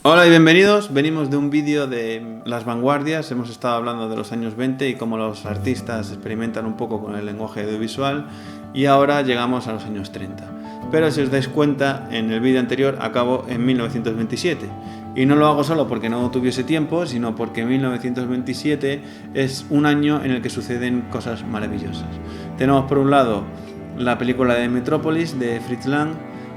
Hola y bienvenidos, venimos de un vídeo de las vanguardias, hemos estado hablando de los años 20 y cómo los artistas experimentan un poco con el lenguaje audiovisual y ahora llegamos a los años 30. Pero si os dais cuenta, en el vídeo anterior acabo en 1927 y no lo hago solo porque no tuviese tiempo, sino porque 1927 es un año en el que suceden cosas maravillosas. Tenemos por un lado la película de Metrópolis de Fritz Lang.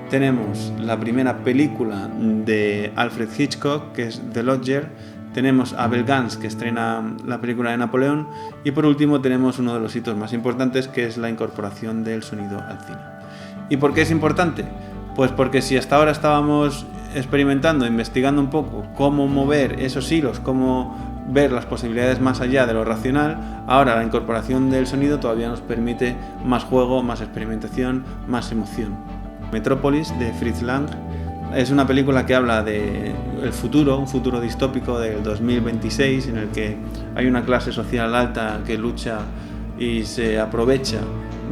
Tenemos la primera película de Alfred Hitchcock, que es The Lodger. Tenemos a Abel Gance, que estrena la película de Napoleón. Y por último tenemos uno de los hitos más importantes, que es la incorporación del sonido al cine. ¿Y por qué es importante? Pues porque si hasta ahora estábamos experimentando, investigando un poco cómo mover esos hilos, cómo ver las posibilidades más allá de lo racional, ahora la incorporación del sonido todavía nos permite más juego, más experimentación, más emoción. Metrópolis de Fritz Lang es una película que habla de el futuro, un futuro distópico del 2026 en el que hay una clase social alta que lucha y se aprovecha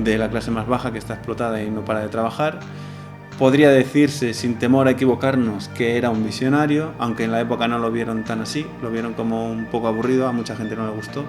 de la clase más baja que está explotada y no para de trabajar. Podría decirse, sin temor a equivocarnos, que era un visionario, aunque en la época no lo vieron tan así, lo vieron como un poco aburrido, a mucha gente no le gustó.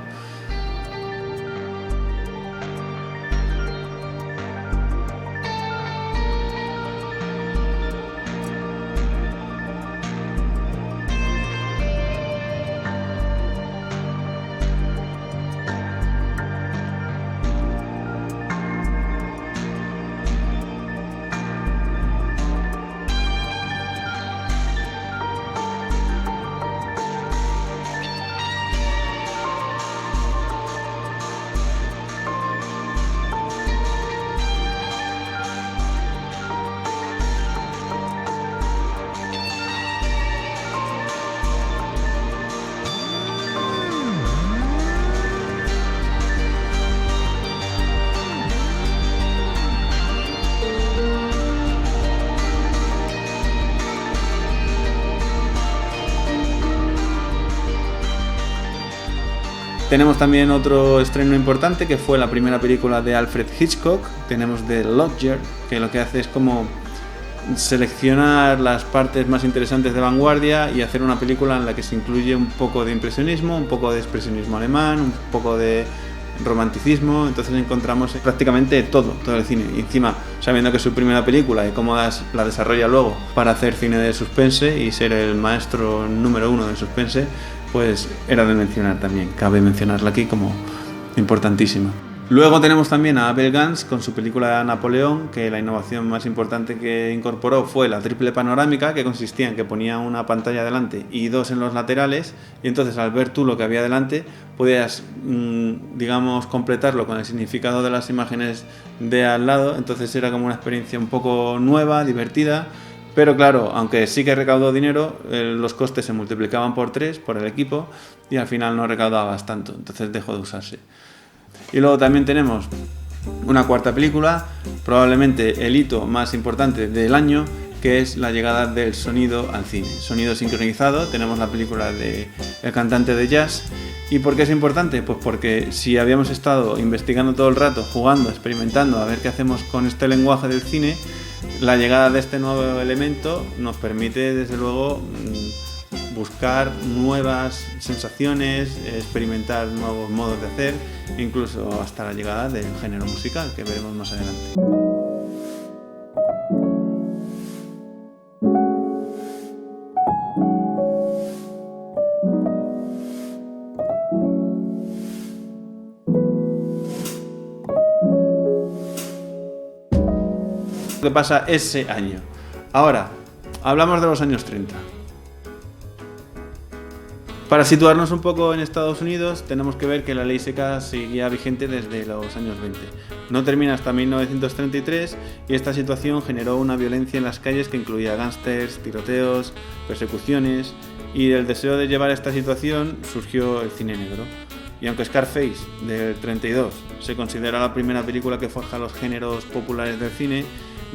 Tenemos también otro estreno importante que fue la primera película de Alfred Hitchcock. Tenemos The Lodger, que lo que hace es como seleccionar las partes más interesantes de vanguardia y hacer una película en la que se incluye un poco de impresionismo, un poco de expresionismo alemán, un poco de romanticismo. Entonces encontramos prácticamente todo el cine. Y encima, sabiendo que es su primera película y cómo la desarrolla luego para hacer cine de suspense y ser el maestro número uno del suspense, pues era de mencionar también, cabe mencionarla aquí como importantísima. Luego tenemos también a Abel Gance con su película Napoleón, que la innovación más importante que incorporó fue la triple panorámica, que consistía en que ponía una pantalla delante y dos en los laterales, y entonces al ver tú lo que había delante podías, digamos, completarlo con el significado de las imágenes de al lado. Entonces era como una experiencia un poco nueva, divertida. Pero claro, aunque sí que recaudó dinero, los costes se multiplicaban por 3 por el equipo y al final no recaudabas tanto, entonces dejó de usarse. Y luego también tenemos una cuarta película, probablemente el hito más importante del año, que es la llegada del sonido al cine. Sonido sincronizado, tenemos la película de El cantante de jazz. ¿Y por qué es importante? Pues porque si habíamos estado investigando todo el rato, jugando, experimentando, a ver qué hacemos con este lenguaje del cine, la llegada de este nuevo elemento nos permite, desde luego, buscar nuevas sensaciones, experimentar nuevos modos de hacer, incluso hasta la llegada del género musical, que veremos más adelante. ¿Qué pasa ese año? Ahora, hablamos de los años 30. Para situarnos un poco en Estados Unidos, tenemos que ver que la ley seca seguía vigente desde los años 20. No termina hasta 1933 y esta situación generó una violencia en las calles que incluía gángsters, tiroteos, persecuciones, y del deseo de llevar esta situación surgió el cine negro. Y aunque Scarface, del 32, se considera la primera película que forja los géneros populares del cine,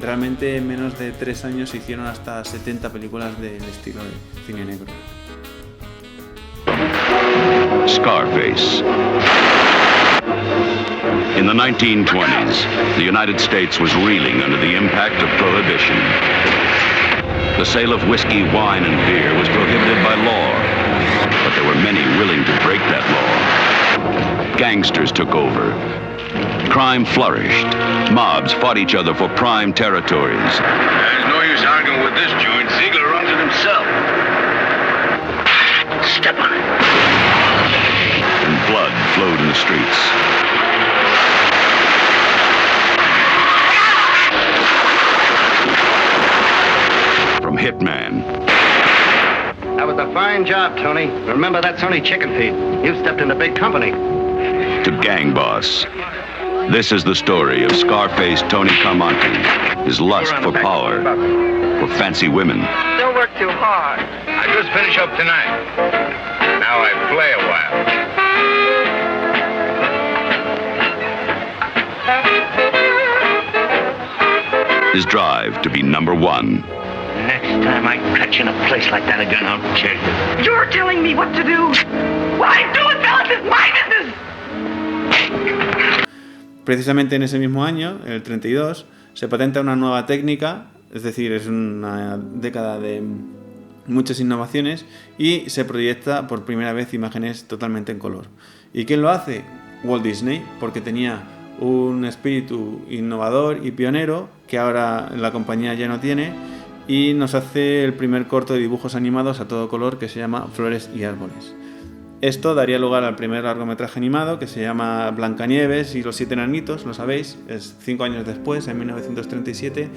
realmente en menos de 3 años se hicieron hasta 70 películas del estilo de cine negro. Scarface. In the 1920s, the United States was reeling under the impact of prohibition. The sale of whiskey, wine, and beer was prohibited by law, but there were many willing to break that law. Gangsters took over. Crime flourished. Mobs fought each other for prime territories. There's no use arguing with this joint. Ziegler runs it himself. Step on it. And blood flowed in the streets. From Hitman. That was a fine job, Tony. Remember, that's only chicken feed. You've stepped into big company. To gang boss. This is the story of Scarface Tony Carmonte, his lust for power, for fancy women. Don't work too hard. I just finish up tonight. Now I play a while. His drive to be number one. Next time I catch you in a place like that again, I'll kill you. You're telling me what to do. What I'm doing, fellas, is my business. Precisamente en ese mismo año, en el 32, se patenta una nueva técnica, es decir, es una década de muchas innovaciones y se proyecta por primera vez imágenes totalmente en color. ¿Y quién lo hace? Walt Disney, porque tenía un espíritu innovador y pionero que ahora la compañía ya no tiene, y nos hace el primer corto de dibujos animados a todo color que se llama Flores y Árboles. Esto daría lugar al primer largometraje animado que se llama Blancanieves y los 7 enanitos, lo sabéis, es 5 años después, en 1937.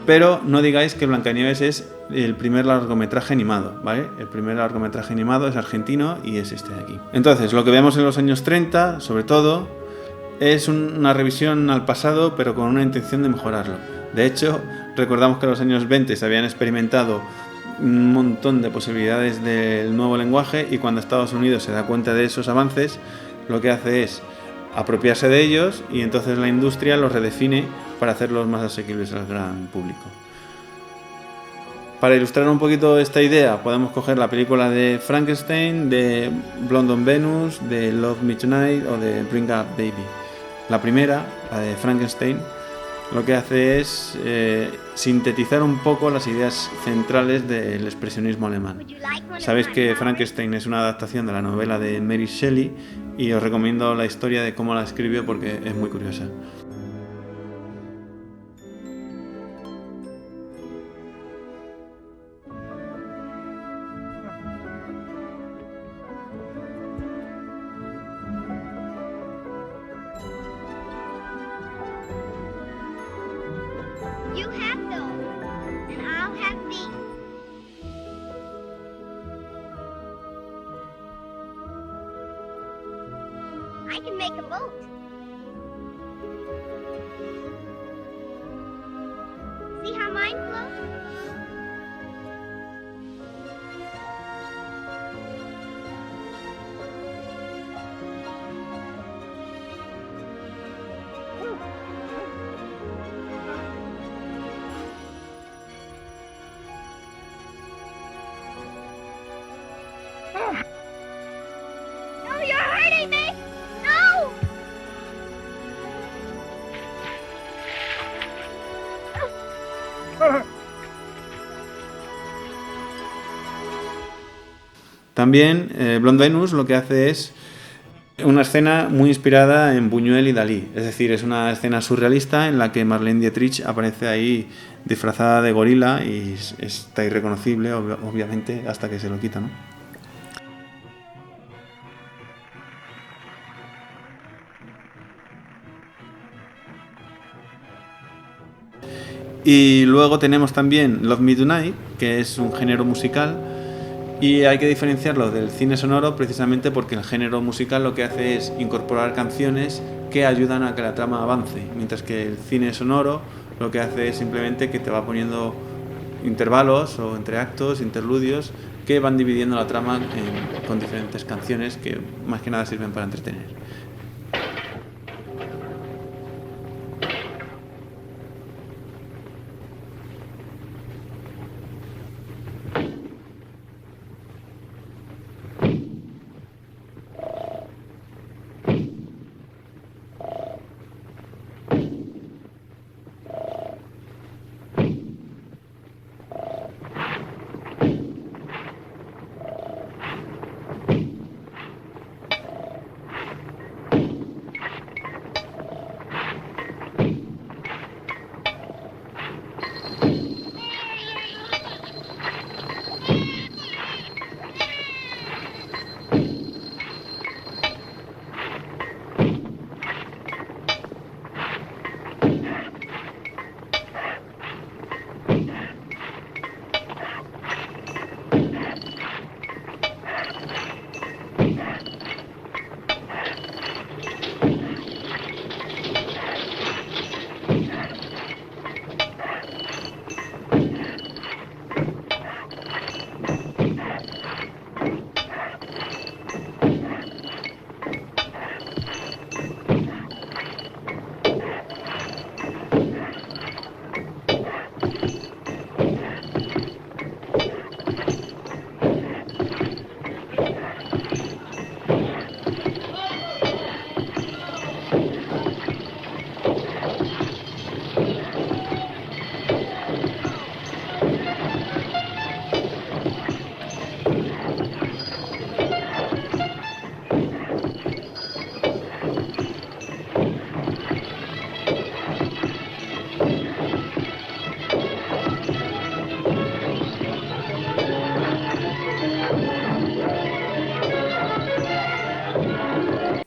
Pero no digáis que Blancanieves es el primer largometraje animado, ¿vale? El primer largometraje animado es argentino y es este de aquí. Entonces, lo que vemos en los años 30, sobre todo, es una revisión al pasado, pero con una intención de mejorarlo. De hecho, recordamos que en los años 20 se habían experimentado un montón de posibilidades del nuevo lenguaje, y cuando Estados Unidos se da cuenta de esos avances, lo que hace es apropiarse de ellos, y entonces la industria los redefine para hacerlos más asequibles al gran público. Para ilustrar un poquito esta idea, podemos coger la película de Frankenstein, de Blonde on Venus, de Love Me Tonight o de Bring Up Baby. La primera, la de Frankenstein, lo que hace es sintetizar un poco las ideas centrales del expresionismo alemán. Sabéis que Frankenstein es una adaptación de la novela de Mary Shelley, y os recomiendo la historia de cómo la escribió porque es muy curiosa. You have those, and I'll have these. I can make a boat. See how mine floats? No, you're hurting me! No! También Blonde Venus lo que hace es una escena muy inspirada en Buñuel y Dalí, es decir, es una escena surrealista en la que Marlene Dietrich aparece ahí disfrazada de gorila y está irreconocible, obviamente, hasta que se lo quita, ¿no? Y luego tenemos también Love Me Tonight, que es un género musical, y hay que diferenciarlo del cine sonoro precisamente porque el género musical lo que hace es incorporar canciones que ayudan a que la trama avance, mientras que el cine sonoro lo que hace es simplemente que te va poniendo intervalos o entreactos, interludios, que van dividiendo la trama con diferentes canciones que más que nada sirven para entretener.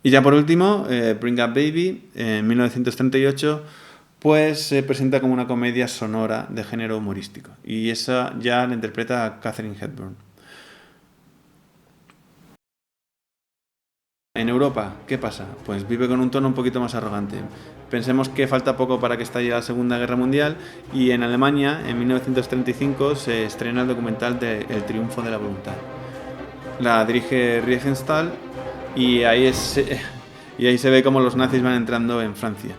Y ya por último, Bring Up Baby, en 1938, pues se presenta como una comedia sonora de género humorístico. Y esa ya la interpreta Katharine Hepburn. En Europa, ¿qué pasa? Pues vive con un tono un poquito más arrogante. Pensemos que falta poco para que estalle la Segunda Guerra Mundial y en Alemania, en 1935, se estrena el documental de El triunfo de la voluntad. La dirige Riefenstahl y ahí se ve cómo los nazis van entrando en Francia.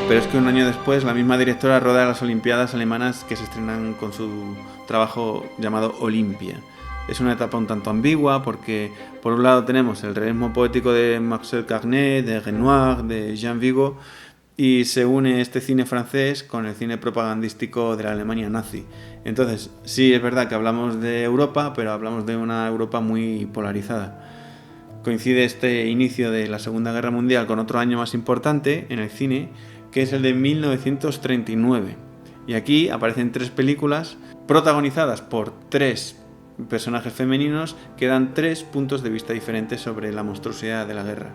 Pero es que un año después la misma directora roda las Olimpiadas alemanas que se estrenan con su trabajo llamado Olimpia. Es una etapa un tanto ambigua porque por un lado tenemos el realismo poético de Marcel Carné, de Renoir, de Jean Vigo, y se une este cine francés con el cine propagandístico de la Alemania nazi. Entonces, sí, es verdad que hablamos de Europa, pero hablamos de una Europa muy polarizada. Coincide este inicio de la Segunda Guerra Mundial con otro año más importante en el cine, que es el de 1939. Y aquí aparecen 3 películas protagonizadas por 3 personajes femeninos que dan 3 puntos de vista diferentes sobre la monstruosidad de la guerra.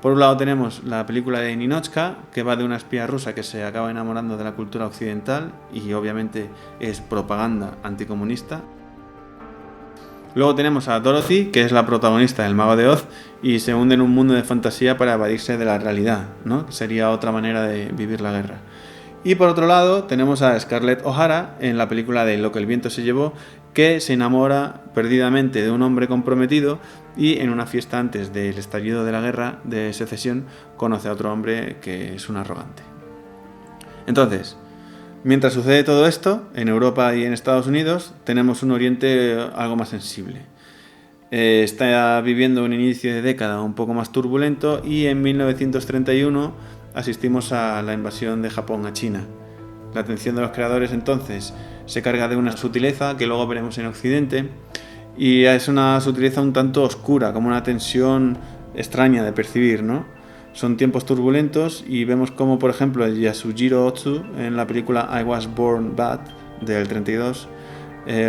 Por un lado tenemos la película de Ninotchka, que va de una espía rusa que se acaba enamorando de la cultura occidental y obviamente es propaganda anticomunista. Luego tenemos a Dorothy, que es la protagonista del Mago de Oz, y se hunde en un mundo de fantasía para evadirse de la realidad, ¿no? Que sería otra manera de vivir la guerra. Y por otro lado tenemos a Scarlett O'Hara en la película de Lo que el viento se llevó, que se enamora perdidamente de un hombre comprometido y en una fiesta antes del estallido de la guerra de secesión conoce a otro hombre que es un arrogante. Entonces, mientras sucede todo esto, en Europa y en Estados Unidos tenemos un Oriente algo más sensible. Está viviendo un inicio de década un poco más turbulento y en 1931 asistimos a la invasión de Japón a China. La atención de los creadores entonces se carga de una sutileza que luego veremos en Occidente y es una sutileza un tanto oscura, como una tensión extraña de percibir, ¿no? Son tiempos turbulentos y vemos como, por ejemplo, el Yasujiro Otsu en la película I Was Born Bad del 32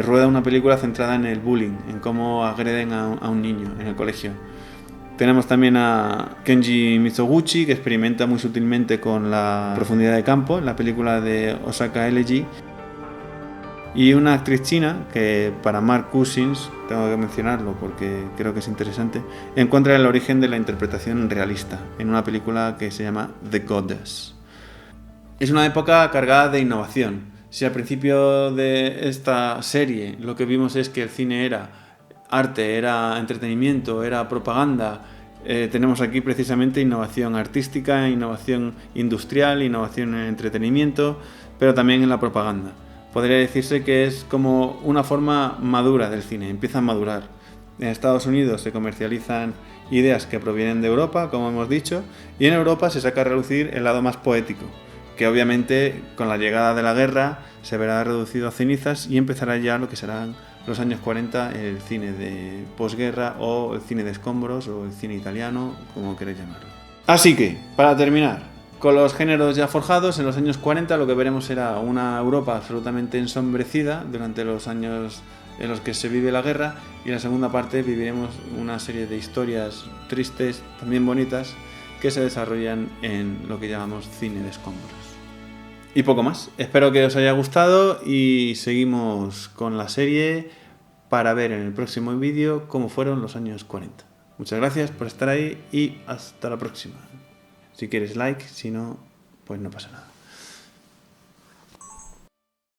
rueda una película centrada en el bullying, en cómo agreden a un niño en el colegio. Tenemos también a Kenji Mizoguchi, que experimenta muy sutilmente con la profundidad de campo en la película de Osaka Elegy. Y una actriz china que para Mark Cousins, tengo que mencionarlo porque creo que es interesante, encuentra el origen de la interpretación realista en una película que se llama The Goddess. Es una época cargada de innovación. Si al principio de esta serie lo que vimos es que el cine era arte, era entretenimiento, era propaganda tenemos aquí precisamente innovación artística, innovación industrial, innovación en entretenimiento, pero también en la propaganda. Podría decirse que es como una forma madura del cine, empieza a madurar. En Estados Unidos se comercializan ideas que provienen de Europa, como hemos dicho, y en Europa se saca a relucir el lado más poético, que obviamente con la llegada de la guerra se verá reducido a cenizas y empezará ya lo que serán los años 40, el cine de posguerra o el cine de escombros o el cine italiano, como queréis llamarlo. Así que, para terminar, con los géneros ya forjados, en los años 40 lo que veremos será una Europa absolutamente ensombrecida durante los años en los que se vive la guerra, y en la segunda parte viviremos una serie de historias tristes, también bonitas, que se desarrollan en lo que llamamos cine de escombros. Y poco más. Espero que os haya gustado y seguimos con la serie para ver en el próximo vídeo cómo fueron los años 40. Muchas gracias por estar ahí y hasta la próxima. Si quieres like, si no, pues no pasa nada.